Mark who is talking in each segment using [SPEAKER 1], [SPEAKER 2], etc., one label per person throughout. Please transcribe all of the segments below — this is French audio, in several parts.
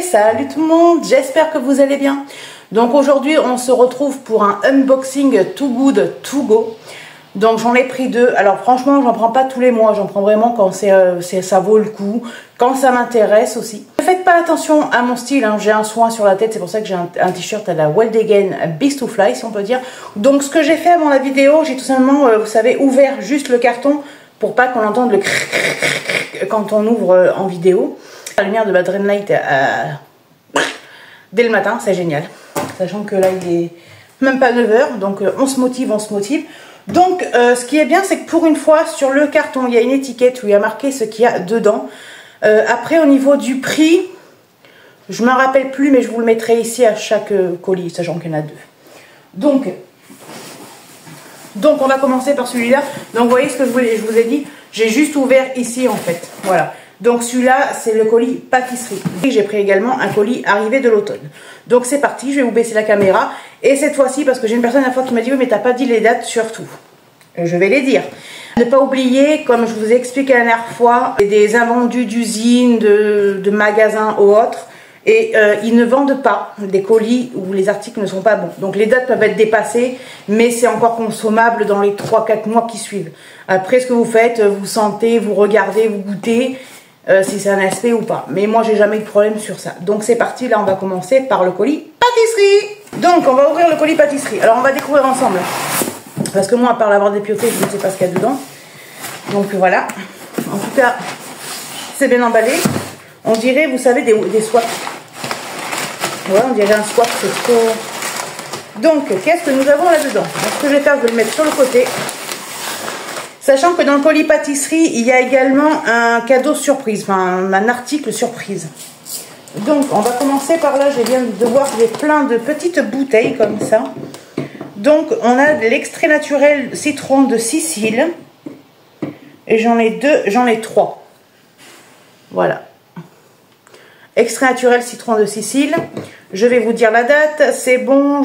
[SPEAKER 1] Salut tout le monde, j'espère que vous allez bien. Donc aujourd'hui on se retrouve pour un unboxing Too Good To Go. Donc j'en ai pris deux. Alors franchement j'en prends pas tous les mois, j'en prends vraiment quand ça vaut le coup, quand ça m'intéresse aussi. Ne faites pas attention à mon style, hein. J'ai un soin sur la tête, c'est pour ça que j'ai un t-shirt à la Wild Again Beast to Fly si on peut dire. Donc ce que j'ai fait avant la vidéo, j'ai tout simplement, vous savez, ouvert juste le carton pour pas qu'on entende le quand on ouvre en vidéo. La lumière de ma Dreamlight dès le matin, c'est génial. Sachant que là il est même pas 9 h, donc on se motive, on se motive. Donc ce qui est bien, c'est que pour une fois sur le carton il y a une étiquette où il y a marqué ce qu'il y a dedans. Après au niveau du prix, je ne me rappelle plus, mais je vous le mettrai ici à chaque colis, sachant qu'il y en a deux. Donc on va commencer par celui-là. Donc vous voyez ce que je vous ai dit, j'ai juste ouvert ici en fait, voilà. Donc celui-là c'est le colis pâtisserie. J'ai pris également un colis arrivé de l'automne. Donc c'est parti, je vais vous baisser la caméra. Et cette fois-ci, parce que j'ai une personne à la fois qui m'a dit oui mais t'as pas dit les dates surtout. Je vais les dire. Ne pas oublier, comme je vous ai expliqué la dernière fois, des invendus d'usines, de magasins ou autres. Et ils ne vendent pas des colis où les articles ne sont pas bons. Donc les dates peuvent être dépassées, mais c'est encore consommable dans les 3-4 mois qui suivent. Après ce que vous faites, vous sentez, vous regardez, vous goûtez, si c'est un aspect ou pas. Mais moi j'ai jamais eu de problème sur ça. Donc c'est parti, là on va commencer par le colis pâtisserie. Donc on va ouvrir le colis pâtisserie. Alors on va découvrir ensemble. Parce que moi à part l'avoir dépioté, je ne sais pas ce qu'il y a dedans. Donc voilà. En tout cas, c'est bien emballé. On dirait, vous savez, des swaps. Ouais, on dirait un swap, c'est trop... Donc, qu'est-ce que nous avons là-dedans? Ce que je vais faire, je vais le mettre sur le côté. Sachant que dans le colis pâtisserie, il y a également un cadeau surprise, enfin un article surprise. Donc, on va commencer par là. Je viens de voir qu'il y a plein de petites bouteilles comme ça. Donc, on a de l'extrait naturel citron de Sicile. Et j'en ai deux, j'en ai trois. Voilà. Extrait naturel citron de Sicile. Je vais vous dire la date. C'est bon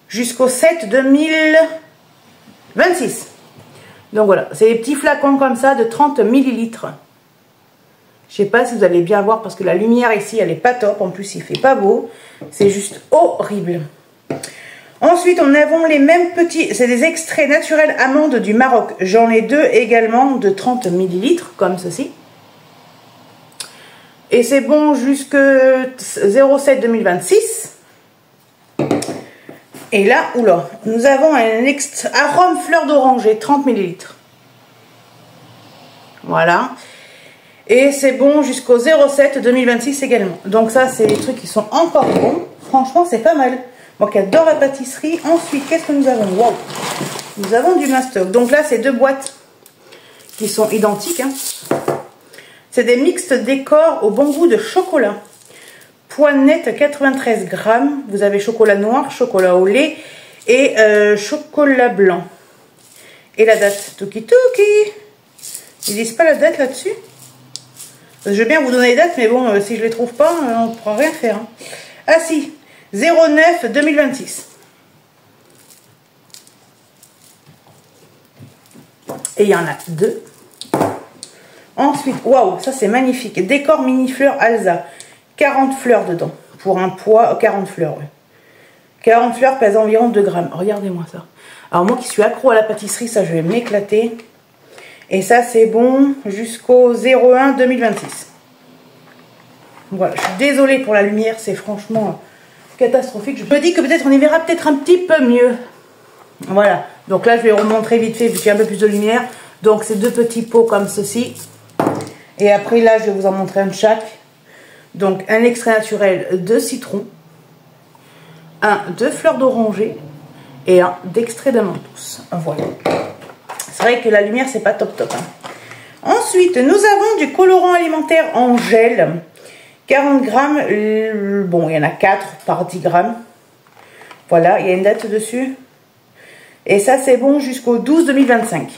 [SPEAKER 1] jusqu'au 7 2026. Donc voilà, c'est des petits flacons comme ça de 30 ml. Je sais pas si vous allez bien voir parce que la lumière ici elle est pas top. En plus il fait pas beau. C'est juste horrible. Ensuite on avons les mêmes petits. C'est des extraits naturels amandes du Maroc. J'en ai deux également de 30 ml comme ceci. Et c'est bon jusque 07 2026. Et là, oula, nous avons un arôme fleur d'oranger, 30 ml. Voilà. Et c'est bon jusqu'au 07 2026 également. Donc ça, c'est des trucs qui sont encore bons. Franchement, c'est pas mal. Moi qui adore la pâtisserie. Ensuite, qu'est-ce que nous avons? Wow. Nous avons du mastoc. Donc là, c'est deux boîtes qui sont identiques, hein. C'est des mixtes décors au bon goût de chocolat. Poids net 93 grammes. Vous avez chocolat noir, chocolat au lait et chocolat blanc. Et la date, Tuki Tuki. Ils disent pas la date là-dessus. Je veux bien vous donner les dates, mais bon, si je les trouve pas, on ne pourra rien faire. Hein. Ah si, 09 2026. Et il y en a deux. Ensuite, waouh, ça c'est magnifique. Décor mini fleurs Alza. 40 fleurs dedans. Pour un poids, 40 fleurs. Ouais. 40 fleurs pèsent environ 2 grammes. Regardez-moi ça. Alors moi qui suis accro à la pâtisserie, ça je vais m'éclater. Et ça c'est bon jusqu'au 01 2026. Voilà, je suis désolée pour la lumière, c'est franchement catastrophique. Je me dis que peut-être on y verra peut-être un petit peu mieux. Voilà, donc là je vais remontrer vite fait vu qu'il y a un peu plus de lumière. Donc c'est deux petits pots comme ceci. Et après là je vais vous en montrer un de chaque. Donc un extrait naturel de citron, un de fleur d'oranger et un d'extrait d'amande douce. Voilà. C'est vrai que la lumière c'est pas top top. Hein. Ensuite nous avons du colorant alimentaire en gel. 40 grammes. Bon il y en a 4 par 10 grammes. Voilà, il y a une date dessus. Et ça c'est bon jusqu'au 12 2025.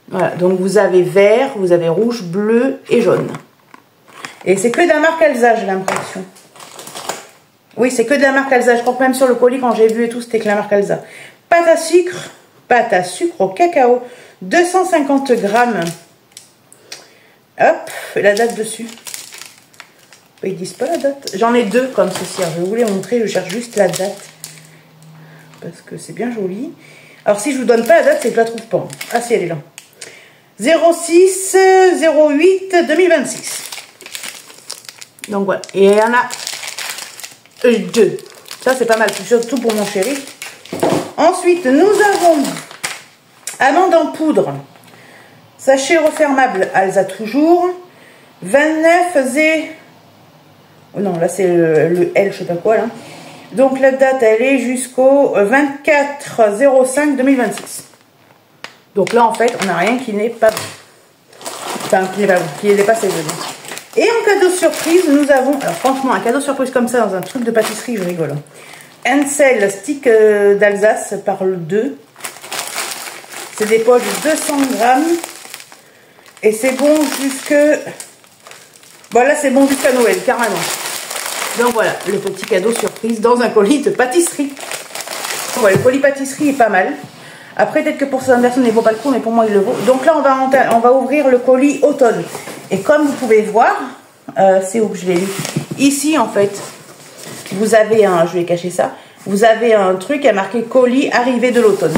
[SPEAKER 1] Voilà, donc vous avez vert, vous avez rouge, bleu et jaune. Et c'est que de la marque Alza, j'ai l'impression. Oui, c'est que de la marque Alza. Je crois que même sur le colis, quand j'ai vu et tout, c'était que la marque Alza. Pâte à sucre au cacao, 250 grammes. Hop, la date dessus. Ils disent pas la date. J'en ai deux comme ceci. Alors, je vais vous les montrer. Je cherche juste la date. Parce que c'est bien joli. Alors, si je vous donne pas la date, c'est que je la trouve pas. Ah, si, elle est là. 06-08-2026. Donc, voilà. Et il y en a deux. Ça, c'est pas mal. Surtout pour mon chéri. Ensuite, nous avons amande en poudre. Sachet refermable. Alza toujours. 29 Z. Oh non, là c'est le L, je sais pas quoi là. Donc la date elle est jusqu'au 24-05-2026. Donc là en fait on n'a rien qui n'est pas bon. Enfin qui n'est pas bon, qui est dépassé. Et en cadeau surprise nous avons, alors franchement un cadeau surprise comme ça dans un truc de pâtisserie je rigole. Ansel stick d'Alsace par le 2. C'est des poches de 200 grammes. Et c'est bon jusque... Bon là c'est bon jusqu'à Noël, carrément. Donc voilà, le petit cadeau surprise dans un colis de pâtisserie. Voilà, le colis pâtisserie est pas mal. Après peut-être que pour certaines personnes il ne vaut pas le coup, mais pour moi il le vaut. Donc là on va ouvrir le colis automne. Et comme vous pouvez voir, c'est où que je l'ai lu. Ici en fait, vous avez un, je vais cacher ça, vous avez un truc à marquer colis arrivé de l'automne.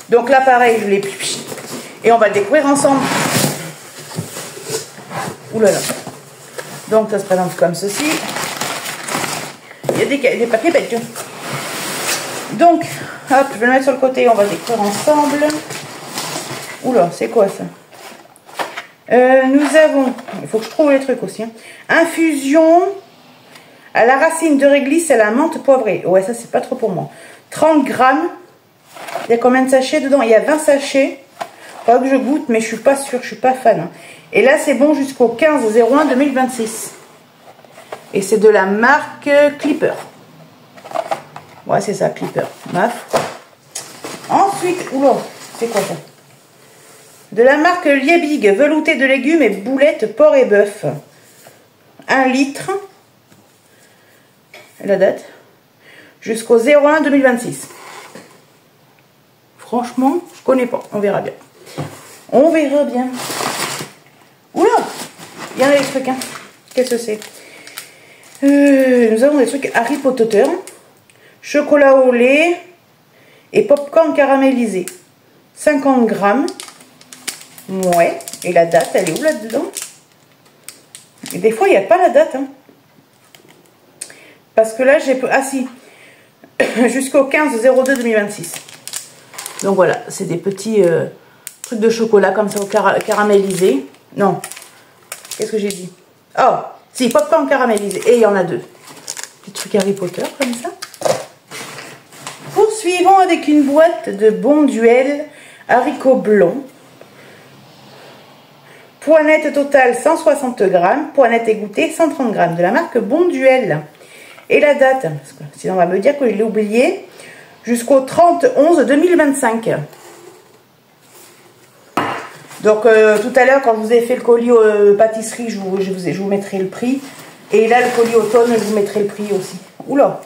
[SPEAKER 1] Donc là pareil, je l'ai pris. Et on va le découvrir ensemble. Ouh là là. Donc ça se présente comme ceci. Il y a des papiers bêtes. Donc, hop, je vais le mettre sur le côté, on va découvrir ensemble. Oula, c'est quoi ça? Nous avons, il faut que je trouve les trucs aussi. Hein. Infusion à la racine de réglisse à la menthe poivrée. Ouais, ça c'est pas trop pour moi. 30 grammes. Il y a combien de sachets dedans? Il y a 20 sachets. Faudra que je goûte, mais je suis pas sûre, je suis pas fan. Hein. Et là, c'est bon jusqu'au 15-01-2026. Et c'est de la marque Clipper. Ouais, c'est ça, Clipper. Maf. Ensuite, oula, c'est quoi ça? De la marque Liebig, velouté de légumes et boulettes porc et bœuf. 1 litre. La date. Jusqu'au 01-2026. Franchement, je connais pas. On verra bien. On verra bien. Oula, il y en a des trucs, hein. Qu'est-ce que c'est? Nous avons des trucs Harry Potter, chocolat au lait et popcorn caramélisé. 50 grammes. Ouais. Et la date, elle est où là-dedans? Et des fois, il n'y a pas la date. Hein. Parce que là, j'ai... Ah si. Jusqu'au 15-02-2026. Donc voilà, c'est des petits trucs de chocolat comme ça, caramélisé. Non. Qu'est-ce que j'ai dit? Oh, si, popcorn caramélisé. Et il y en a deux. Des trucs Harry Potter comme ça. Poursuivons avec une boîte de Bonduelle haricots blancs. Poinette totale 160 grammes. Poinette égouttée 130 grammes. De la marque Bonduelle. Et la date, parce que sinon on va me dire que je l'ai oublié. Jusqu'au 30-11-2025. Donc tout à l'heure, quand je vous ai fait le colis pâtisserie, je vous mettrai le prix. Et là, le colis automne, je vous mettrai le prix aussi. Oula.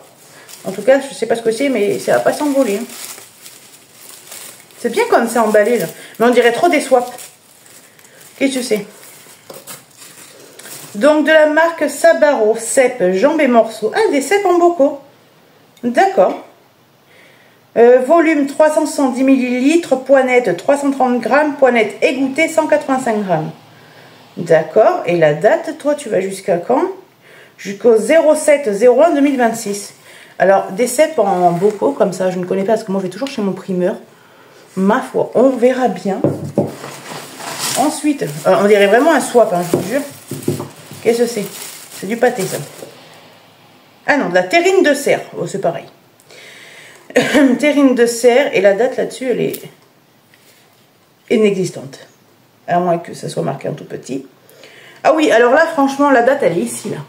[SPEAKER 1] En tout cas, je ne sais pas ce que c'est, mais ça va pas s'envoler. Hein. C'est bien comme ça emballé, là. Mais on dirait trop des swaps. Qu'est-ce que c'est? Donc, de la marque Sabaro, cèpes, jambes et morceaux. Ah, des cèpes en bocaux. D'accord. Volume 370 ml, poinette 330 grammes, poinette égouttée 185 grammes. D'accord. Et la date, toi, tu vas jusqu'à quand? Jusqu'au 07-01-2026. Alors, des cèpes en bocaux, comme ça, je ne connais pas, parce que moi, je vais toujours chez mon primeur. Ma foi, on verra bien. Ensuite, on dirait vraiment un swap, hein, je vous jure. Qu'est-ce que c'est? C'est du pâté, ça. Ah non, de la terrine de cerf. Oh, c'est pareil. Terrine de cerf, et la date là-dessus, elle est inexistante. À moins que ça soit marqué en tout petit. Ah oui, alors là, franchement, la date, elle est ici, là.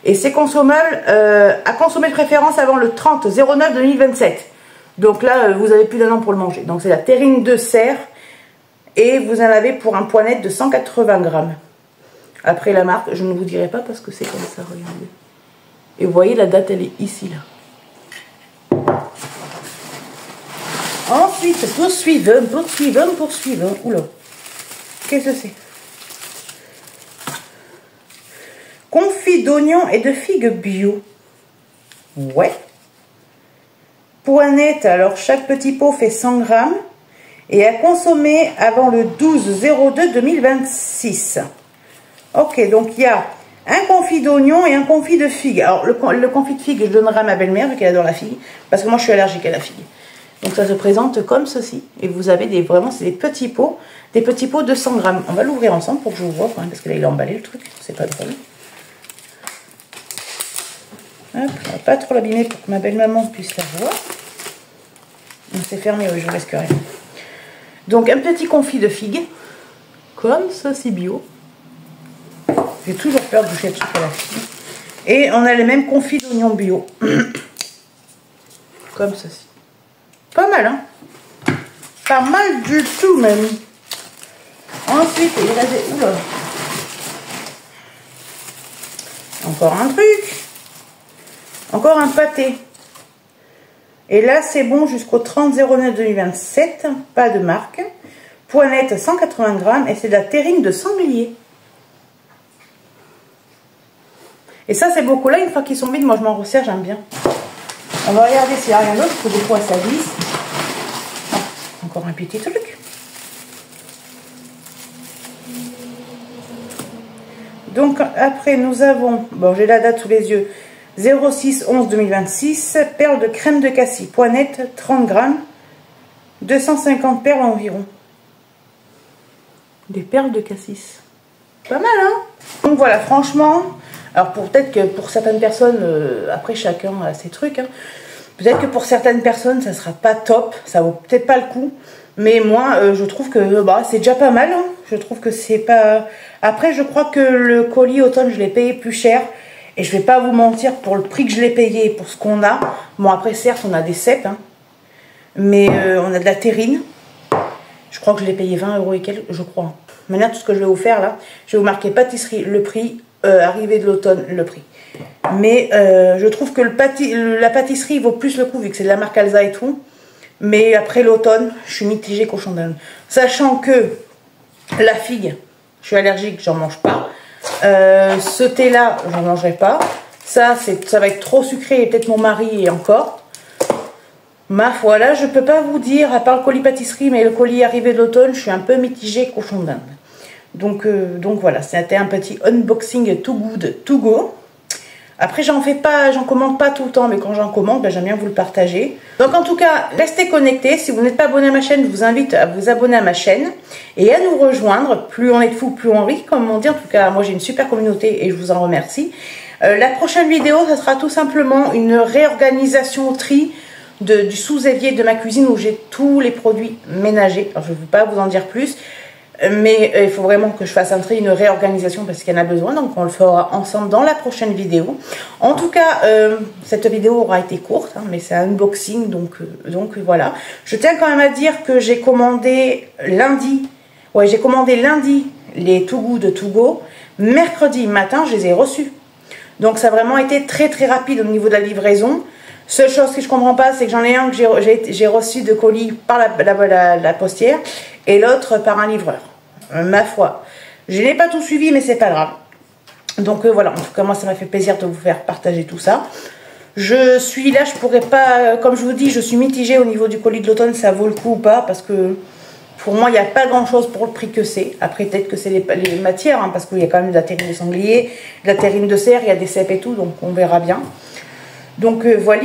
[SPEAKER 1] Et c'est consommable, à consommer de préférence avant le 30-09-2027. Donc là, vous avez plus d'un an pour le manger. Donc c'est la terrine de cerf. Et vous en avez pour un poinette de 180 grammes. Après la marque, je ne vous dirai pas parce que c'est comme ça, regardez. Et vous voyez, la date, elle est ici, là. Ensuite, poursuivons. Oula. Qu'est-ce que c'est? Confit d'oignons et de figues bio. Ouais. Point net, alors chaque petit pot fait 100 grammes. Et à consommer avant le 12/02/2026. Ok, donc il y a un confit d'oignon et un confit de figue. Alors le confit de figue, je donnerai à ma belle-mère vu qu'elle adore la figue. Parce que moi je suis allergique à la figue. Donc ça se présente comme ceci. Et vous avez vraiment, c'est des petits pots de 100 grammes. On va l'ouvrir ensemble pour que je vous vois, parce que là il a emballé le truc. C'est pas drôle. Hop, on va pas trop l'abîmer pour que ma belle-maman puisse la voir. C'est fermé, oui, je risque rien. Donc un petit confit de figue, comme ceci bio. J'ai toujours peur de toucher le truc à la figue. Et on a les mêmes confits d'oignons bio. Comme ceci. Pas mal, hein? Pas mal du tout même. Ensuite, il reste... Oula. Encore un truc. Encore un pâté. Et là, c'est bon jusqu'au 30/09/2027. Pas de marque. Point net, 180 grammes. Et c'est de la terrine de sanglier. Et ça, c'est beaucoup. Là, une fois qu'ils sont vides, moi, je m'en resserre. J'aime bien. On va regarder s'il n'y a rien d'autre. Parce que des fois, ça glisse. Ah, encore un petit truc. Donc, après, nous avons... Bon, j'ai la date sous les yeux. 06/11/2026, perles de crème de cassis, point net, 30 grammes, 250 perles environ. Des perles de cassis. Pas mal, hein? Donc voilà, franchement, alors peut-être que pour certaines personnes, après chacun a ses trucs, hein, peut-être que pour certaines personnes, ça sera pas top, ça vaut peut-être pas le coup, mais moi, je trouve que bah, c'est déjà pas mal, hein. Je trouve que c'est pas... Après, je crois que le colis automne, je l'ai payé plus cher. Et je vais pas vous mentir, pour le prix que je l'ai payé, pour ce qu'on a. Bon, après, certes, on a des cèpes. Hein, mais on a de la terrine. Je crois que je l'ai payé 20 € et quelques, je crois. Maintenant, tout ce que je vais vous faire, là, je vais vous marquer pâtisserie, le prix. Arrivée de l'automne, le prix. Mais je trouve que la pâtisserie vaut plus le coup, vu que c'est de la marque Alza et tout. Mais après l'automne, je suis mitigée cochon d'Inde. Sachant que la figue, je suis allergique, j'en mange pas. Ce thé là, j'en mangerai pas. Ça va être trop sucré et peut-être mon mari et encore. Ma foi, là je peux pas vous dire, à part le colis pâtisserie, mais le colis arrivé de l'automne, je suis un peu mitigée cochon d'Inde. Donc voilà, c'était un petit unboxing too good to go. Après j'en commande pas tout le temps, mais quand j'en commande, ben, j'aime bien vous le partager. Donc en tout cas, restez connectés. Si vous n'êtes pas abonné à ma chaîne, je vous invite à vous abonner à ma chaîne et à nous rejoindre. Plus on est de fous, plus on rit, comme on dit. En tout cas, moi j'ai une super communauté et je vous en remercie. La prochaine vidéo, ça sera tout simplement une réorganisation tri du sous-évier de ma cuisine où j'ai tous les produits ménagers. Alors je ne vais pas vous en dire plus. Mais il faut vraiment que je fasse un tri, une réorganisation parce qu'il y en a besoin. Donc on le fera ensemble dans la prochaine vidéo. En tout cas, cette vidéo aura été courte, hein, mais c'est un unboxing. Donc voilà. Je tiens quand même à dire que j'ai commandé lundi. Ouais, j'ai commandé lundi les Too Good To Go. Mercredi matin, je les ai reçus. Donc ça a vraiment été très très rapide au niveau de la livraison. Seule chose que je comprends pas, c'est que j'en ai un que j'ai reçu de colis par la postière et l'autre par un livreur. Ma foi, je n'ai pas tout suivi, mais c'est pas grave. Donc voilà, en tout cas moi ça m'a fait plaisir de vous faire partager tout ça. Je suis là, je pourrais pas, comme je vous dis, je suis mitigée au niveau du colis de l'automne, ça vaut le coup ou pas, parce que pour moi il n'y a pas grand chose pour le prix que c'est. Après peut-être que c'est les matières, hein, parce qu'il y a quand même de la terrine de sanglier, de la terrine de cerf, il y a des cèpes et tout, donc on verra bien. Donc voilà.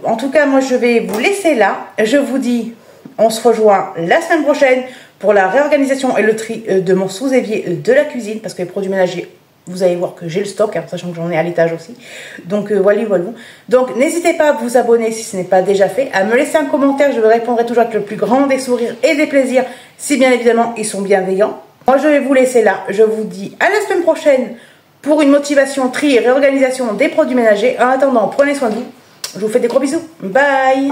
[SPEAKER 1] En tout cas, moi je vais vous laisser là. Je vous dis, on se rejoint la semaine prochaine pour la réorganisation et le tri de mon sous-évier de la cuisine. Parce que les produits ménagers, vous allez voir que j'ai le stock, hein, sachant que j'en ai à l'étage aussi. Donc voilà. Donc n'hésitez pas à vous abonner si ce n'est pas déjà fait, à me laisser un commentaire. Je vous répondrai toujours avec le plus grand des sourires et des plaisirs, si bien évidemment ils sont bienveillants. Moi je vais vous laisser là. Je vous dis à la semaine prochaine pour une motivation, tri et réorganisation des produits ménagers. En attendant, prenez soin de vous. Je vous fais des gros bisous. Bye!